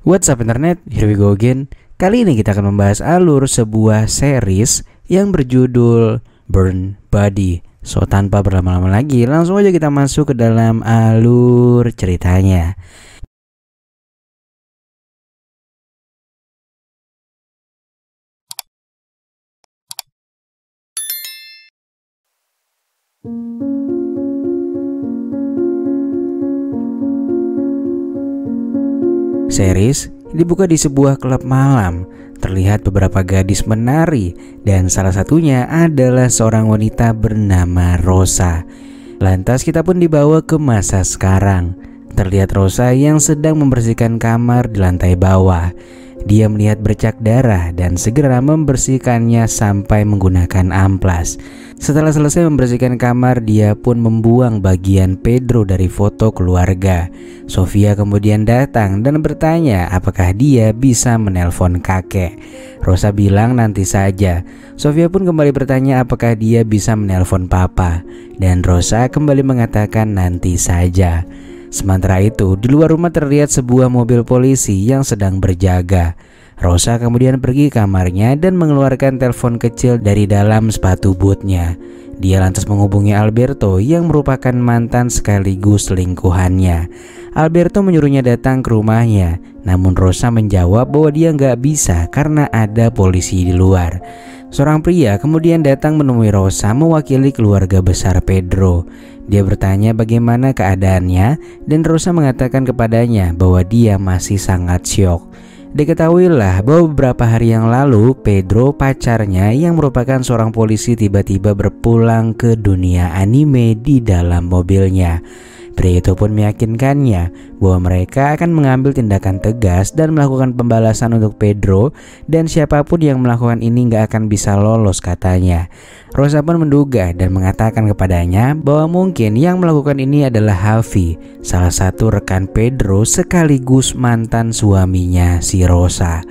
What's up internet, here we go again. Kali ini kita akan membahas alur sebuah series yang berjudul Burn Body. So tanpa berlama-lama lagi, langsung aja kita masuk ke dalam alur ceritanya. Series dibuka di sebuah klub malam. Terlihat beberapa gadis menari dan salah satunya adalah seorang wanita bernama Rosa. Lantas kita pun dibawa ke masa sekarang. Terlihat Rosa yang sedang membersihkan kamar di lantai bawah. Dia melihat bercak darah dan segera membersihkannya sampai menggunakan amplas. Setelah selesai membersihkan kamar, dia pun membuang bagian Pedro dari foto keluarga. Sofia kemudian datang dan bertanya apakah dia bisa menelpon kakek. Rosa bilang nanti saja. Sofia pun kembali bertanya apakah dia bisa menelpon papa. Dan Rosa kembali mengatakan nanti saja. Sementara itu, di luar rumah terlihat sebuah mobil polisi yang sedang berjaga. Rosa kemudian pergi ke kamarnya dan mengeluarkan telepon kecil dari dalam sepatu bootnya. Dia lantas menghubungi Alberto yang merupakan mantan sekaligus selingkuhannya. Alberto menyuruhnya datang ke rumahnya, namun Rosa menjawab bahwa dia nggak bisa karena ada polisi di luar. Seorang pria kemudian datang menemui Rosa mewakili keluarga besar Pedro. Dia bertanya bagaimana keadaannya dan Rosa mengatakan kepadanya bahwa dia masih sangat syok. Diketahuilah bahwa beberapa hari yang lalu Pedro, pacarnya yang merupakan seorang polisi, tiba-tiba berpulang ke dunia anime di dalam mobilnya. Pria itu pun meyakinkannya bahwa mereka akan mengambil tindakan tegas dan melakukan pembalasan untuk Pedro, dan siapapun yang melakukan ini gak akan bisa lolos katanya. Rosa pun menduga dan mengatakan kepadanya bahwa mungkin yang melakukan ini adalah Harvey, salah satu rekan Pedro sekaligus mantan suaminya si Rosa.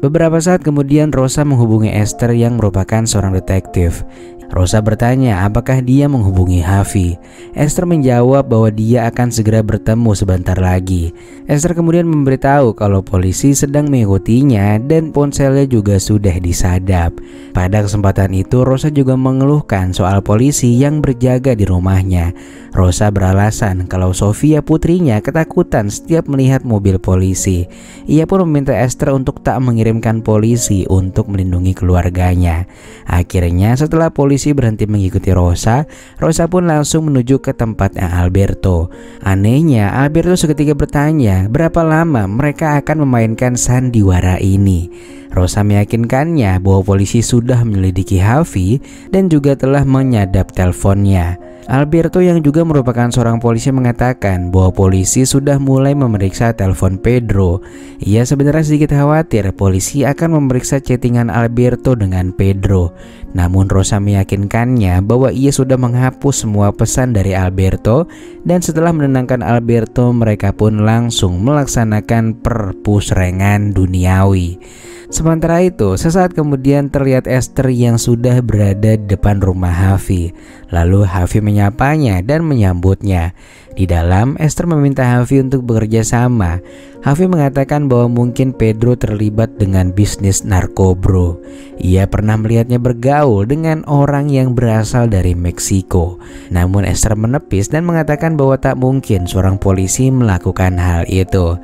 Beberapa saat kemudian Rosa menghubungi Esther yang merupakan seorang detektif. Rosa bertanya apakah dia menghubungi Harvey. Esther menjawab bahwa dia akan segera bertemu sebentar lagi. Esther kemudian memberitahu kalau polisi sedang mengikutinya dan ponselnya juga sudah disadap. Pada kesempatan itu Rosa juga mengeluhkan soal polisi yang berjaga di rumahnya. Rosa beralasan kalau Sofia putrinya ketakutan setiap melihat mobil polisi. Ia pun meminta Esther untuk tak mengirimkan polisi untuk melindungi keluarganya. Akhirnya setelah polisi berhenti mengikuti Rosa, Rosa pun langsung menuju ke tempatnya Alberto. Anehnya, Alberto seketika bertanya berapa lama mereka akan memainkan sandiwara ini. Rosa meyakinkannya bahwa polisi sudah menyelidiki Harvey dan juga telah menyadap teleponnya. Alberto yang juga merupakan seorang polisi mengatakan bahwa polisi sudah mulai memeriksa telepon Pedro. Ia sebenarnya sedikit khawatir polisi akan memeriksa chattingan Alberto dengan Pedro. Namun Rosa meyakinkannya bahwa ia sudah menghapus semua pesan dari Alberto, dan setelah menenangkan Alberto mereka pun langsung melaksanakan perpusrengan duniawi. Sementara itu, sesaat kemudian terlihat Esther yang sudah berada di depan rumah Harvey. Lalu Harvey menyapanya dan menyambutnya. Di dalam, Esther meminta Harvey untuk bekerja sama. Harvey mengatakan bahwa mungkin Pedro terlibat dengan bisnis narkobro. Ia pernah melihatnya bergaul dengan orang yang berasal dari Meksiko. Namun Esther menepis dan mengatakan bahwa tak mungkin seorang polisi melakukan hal itu.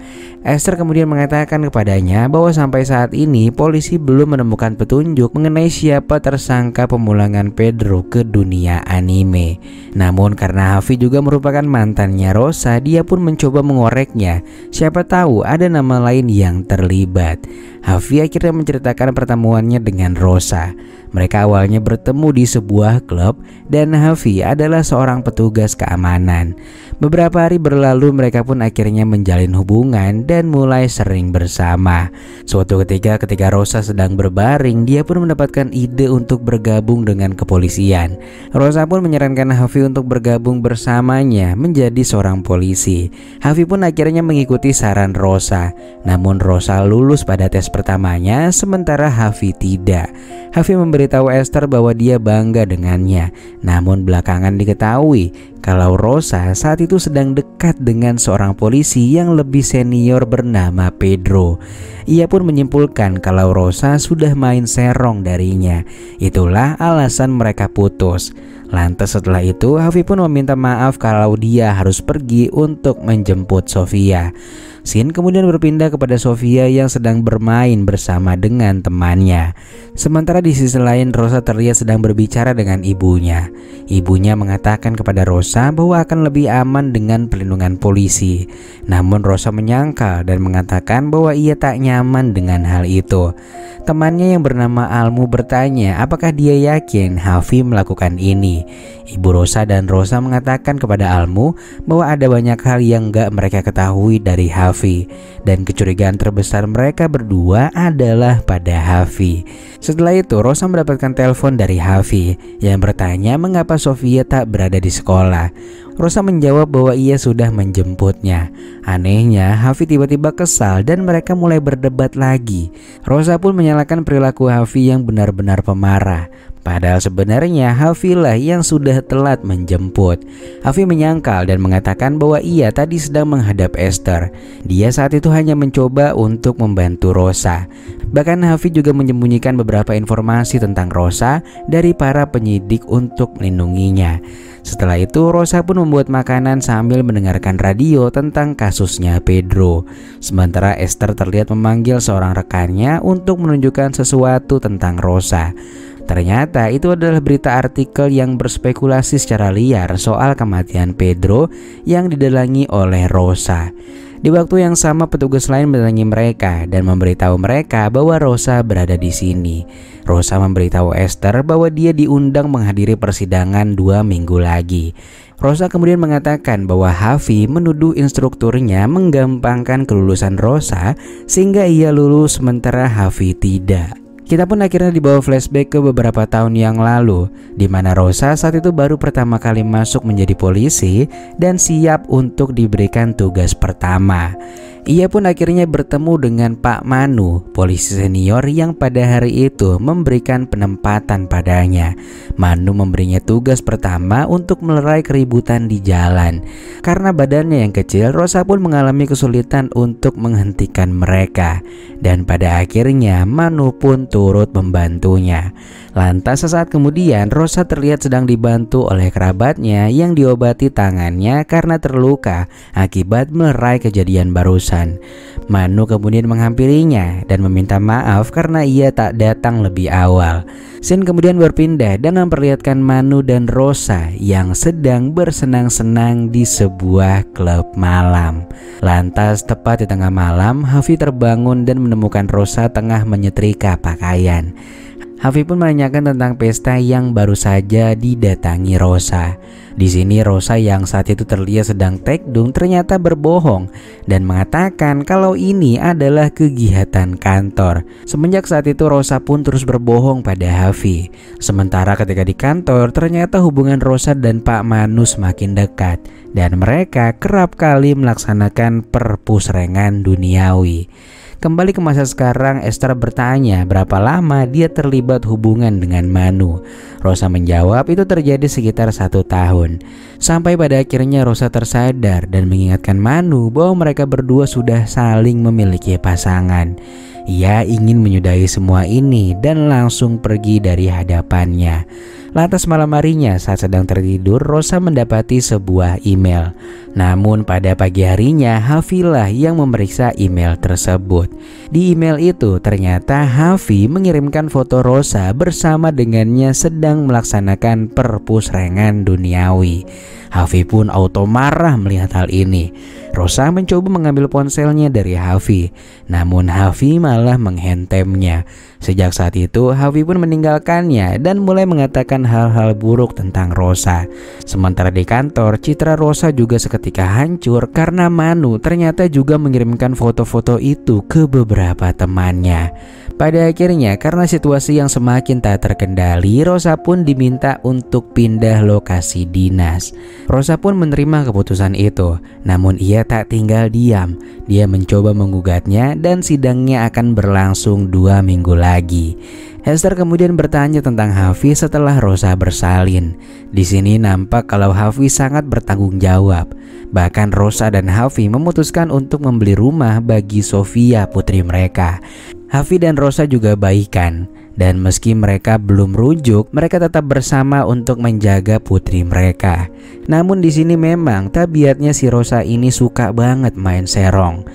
Esther kemudian mengatakan kepadanya bahwa sampai saat ini polisi belum menemukan petunjuk mengenai siapa tersangka pemulangan Pedro ke dunia anime. Namun karena Harvey juga merupakan mantannya Rosa, dia pun mencoba mengoreknya. Siapa tahu ada nama lain yang terlibat. Harvey akhirnya menceritakan pertemuannya dengan Rosa. Mereka awalnya bertemu di sebuah klub dan Harvey adalah seorang petugas keamanan. Beberapa hari berlalu mereka pun akhirnya menjalin hubungan dan mulai sering bersama. Suatu ketika Rosa sedang berbaring, dia pun mendapatkan ide untuk bergabung dengan kepolisian. Rosa pun menyarankan Harvey untuk bergabung bersamanya menjadi seorang polisi. Harvey pun akhirnya mengikuti saran Rosa. Namun Rosa lulus pada tes pertamanya sementara Harvey tidak. Harvey memberi memberitahu Esther bahwa dia bangga dengannya. Namun belakangan diketahui kalau Rosa saat itu sedang dekat dengan seorang polisi yang lebih senior bernama Pedro. Ia pun menyimpulkan kalau Rosa sudah main serong darinya. Itulah alasan mereka putus. Lantas setelah itu Hafi pun meminta maaf kalau dia harus pergi untuk menjemput Sofia. Scene kemudian berpindah kepada Sofia yang sedang bermain bersama dengan temannya. Sementara di sisi lain Rosa terlihat sedang berbicara dengan ibunya. Ibunya mengatakan kepada Rosa bahwa akan lebih aman dengan perlindungan polisi. Namun Rosa menyangkal dan mengatakan bahwa ia tak nyaman dengan hal itu. Temannya yang bernama Almu bertanya apakah dia yakin Hafi melakukan ini. Ibu Rosa dan Rosa mengatakan kepada Almu bahwa ada banyak hal yang gak mereka ketahui dari Hafi, dan kecurigaan terbesar mereka berdua adalah pada Hafi. Setelah itu Rosa mendapatkan telepon dari Hafi yang bertanya mengapa Sofia tak berada di sekolah. Rosa menjawab bahwa ia sudah menjemputnya. Anehnya Hafi tiba-tiba kesal dan mereka mulai berdebat lagi. Rosa pun menyalahkan perilaku Hafi yang benar-benar pemarah. Padahal sebenarnya Hafi lah yang sudah telat menjemput. Hafi menyangkal dan mengatakan bahwa ia tadi sedang menghadap Esther. Dia saat itu hanya mencoba untuk membantu Rosa. Bahkan Hafi juga menyembunyikan beberapa informasi tentang Rosa dari para penyidik untuk melindunginya. Setelah itu Rosa pun membuat makanan sambil mendengarkan radio tentang kasusnya Pedro. Sementara Esther terlihat memanggil seorang rekannya untuk menunjukkan sesuatu tentang Rosa. Ternyata itu adalah berita artikel yang berspekulasi secara liar soal kematian Pedro yang didalangi oleh Rosa. Di waktu yang sama petugas lain mendatangi mereka dan memberitahu mereka bahwa Rosa berada di sini. Rosa memberitahu Esther bahwa dia diundang menghadiri persidangan 2 minggu lagi. Rosa kemudian mengatakan bahwa Hafi menuduh instrukturnya menggampangkan kelulusan Rosa sehingga ia lulus sementara Hafi tidak. Kita pun akhirnya dibawa flashback ke beberapa tahun yang lalu, di mana Rosa saat itu baru pertama kali masuk menjadi polisi dan siap untuk diberikan tugas pertama. Ia pun akhirnya bertemu dengan Pak Manu, polisi senior yang pada hari itu memberikan penempatan padanya. Manu memberinya tugas pertama untuk melerai keributan di jalan. Karena badannya yang kecil, Rosa pun mengalami kesulitan untuk menghentikan mereka. Dan pada akhirnya Manu pun turut membantunya. Lantas sesaat kemudian Rosa terlihat sedang dibantu oleh kerabatnya yang diobati tangannya karena terluka akibat melerai kejadian barusan. Manu kemudian menghampirinya dan meminta maaf karena ia tak datang lebih awal. Scene kemudian berpindah dan memperlihatkan Manu dan Rosa yang sedang bersenang-senang di sebuah klub malam. Lantas tepat di tengah malam Hafi terbangun dan menemukan Rosa tengah menyetrika pakaian. Hafi pun menanyakan tentang pesta yang baru saja didatangi Rosa. Di sini Rosa yang saat itu terlihat sedang tekdung ternyata berbohong dan mengatakan kalau ini adalah kegiatan kantor. Semenjak saat itu Rosa pun terus berbohong pada Hafi. Sementara ketika di kantor ternyata hubungan Rosa dan Pak Manu semakin dekat dan mereka kerap kali melaksanakan perpusrengan duniawi. Kembali ke masa sekarang, Esther bertanya berapa lama dia terlibat hubungan dengan Manu. Rosa menjawab itu terjadi sekitar 1 tahun. Sampai pada akhirnya Rosa tersadar dan mengingatkan Manu bahwa mereka berdua sudah saling memiliki pasangan. Ia ingin menyudahi semua ini dan langsung pergi dari hadapannya. Lantas malam harinya saat sedang tertidur Rosa mendapati sebuah email. Namun pada pagi harinya Hafi lah yang memeriksa email tersebut. Di email itu ternyata Hafi mengirimkan foto Rosa bersama dengannya sedang melaksanakan perpusrengan duniawi. Hafi pun auto marah melihat hal ini. Rosa mencoba mengambil ponselnya dari Hafi, namun Hafi malah menghentemnya. Sejak saat itu Hafi pun meninggalkannya dan mulai mengatakan hal-hal buruk tentang Rosa. Sementara di kantor, citra Rosa juga seketika hancur karena Manu ternyata juga mengirimkan foto-foto itu ke beberapa temannya. Pada akhirnya karena situasi yang semakin tak terkendali, Rosa pun diminta untuk pindah lokasi dinas. Rosa pun menerima keputusan itu, namun ia tak tinggal diam. Dia mencoba menggugatnya dan sidangnya akan berlangsung 2 minggu lagi. Hester kemudian bertanya tentang Hafiz setelah Rosa bersalin. Di sini nampak kalau Hafiz sangat bertanggung jawab. Bahkan Rosa dan Hafiz memutuskan untuk membeli rumah bagi Sofia, putri mereka. Hafiz dan Rosa juga baikan, dan meski mereka belum rujuk, mereka tetap bersama untuk menjaga putri mereka. Namun di sini memang tabiatnya si Rosa ini suka banget main serong.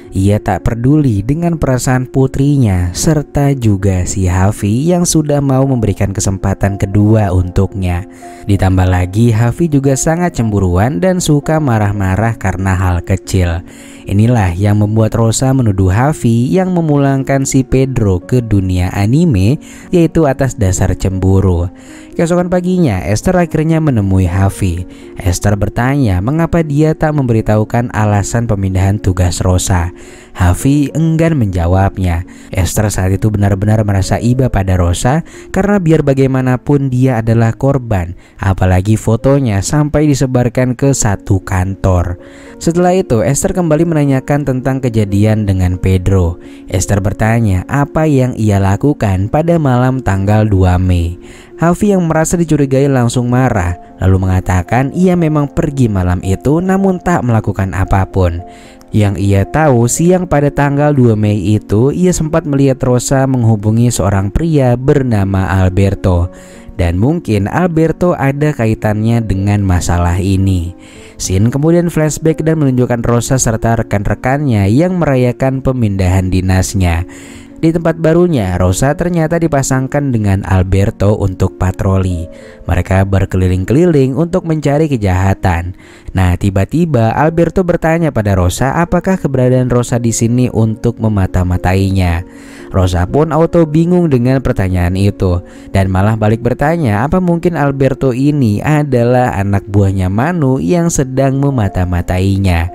Ia tak peduli dengan perasaan putrinya serta juga si Hafiz yang sudah mau memberikan kesempatan kedua untuknya. Ditambah lagi Hafiz juga sangat cemburuan dan suka marah-marah karena hal kecil. Inilah yang membuat Rosa menuduh Hafiz yang memulangkan si Pedro ke dunia anime, yaitu atas dasar cemburu. Keesokan paginya Esther akhirnya menemui Hafiz. Esther bertanya mengapa dia tak memberitahukan alasan pemindahan tugas Rosa. Hafiz enggan menjawabnya. Esther saat itu benar-benar merasa iba pada Rosa karena biar bagaimanapun dia adalah korban, apalagi fotonya sampai disebarkan ke satu kantor. Setelah itu Esther kembali menanyakan tentang kejadian dengan Pedro. Esther bertanya apa yang ia lakukan pada malam tanggal 2 Mei. Hafiz yang merasa dicurigai langsung marah, lalu mengatakan ia memang pergi malam itu namun tak melakukan apapun. Yang ia tahu siang pada tanggal 2 Mei itu ia sempat melihat Rosa menghubungi seorang pria bernama Alberto. Dan mungkin Alberto ada kaitannya dengan masalah ini. Scene kemudian flashback dan menunjukkan Rosa serta rekan-rekannya yang merayakan pemindahan dinasnya. Di tempat barunya, Rosa ternyata dipasangkan dengan Alberto untuk patroli. Mereka berkeliling-keliling untuk mencari kejahatan. Nah, tiba-tiba Alberto bertanya pada Rosa apakah keberadaan Rosa di sini untuk memata-matainya. Rosa pun auto bingung dengan pertanyaan itu dan malah balik bertanya apa mungkin Alberto ini adalah anak buahnya Manu yang sedang memata-matainya.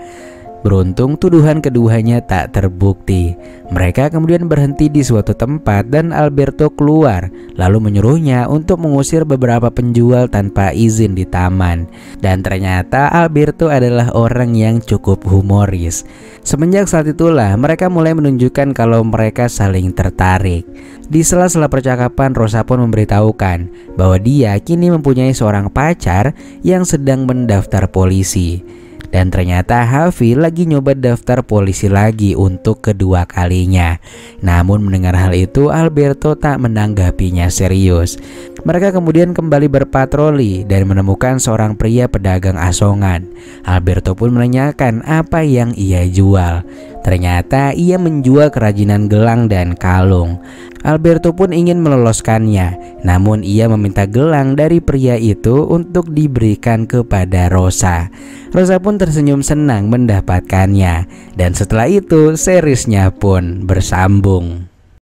Beruntung tuduhan keduanya tak terbukti. Mereka kemudian berhenti di suatu tempat dan Alberto keluar lalu menyuruhnya untuk mengusir beberapa penjual tanpa izin di taman. Dan ternyata Alberto adalah orang yang cukup humoris. Semenjak saat itulah mereka mulai menunjukkan kalau mereka saling tertarik. Di sela-sela percakapan Rosa pun memberitahukan bahwa dia kini mempunyai seorang pacar yang sedang mendaftar polisi. Dan ternyata Hafiz lagi nyoba daftar polisi lagi untuk kedua kalinya. Namun mendengar hal itu Alberto tak menanggapinya serius. Mereka kemudian kembali berpatroli dan menemukan seorang pria pedagang asongan. Alberto pun menanyakan apa yang ia jual. Ternyata ia menjual kerajinan gelang dan kalung. Alberto pun ingin meloloskannya, namun ia meminta gelang dari pria itu untuk diberikan kepada Rosa. Rosa pun tersenyum senang mendapatkannya, dan setelah itu seriesnya pun bersambung.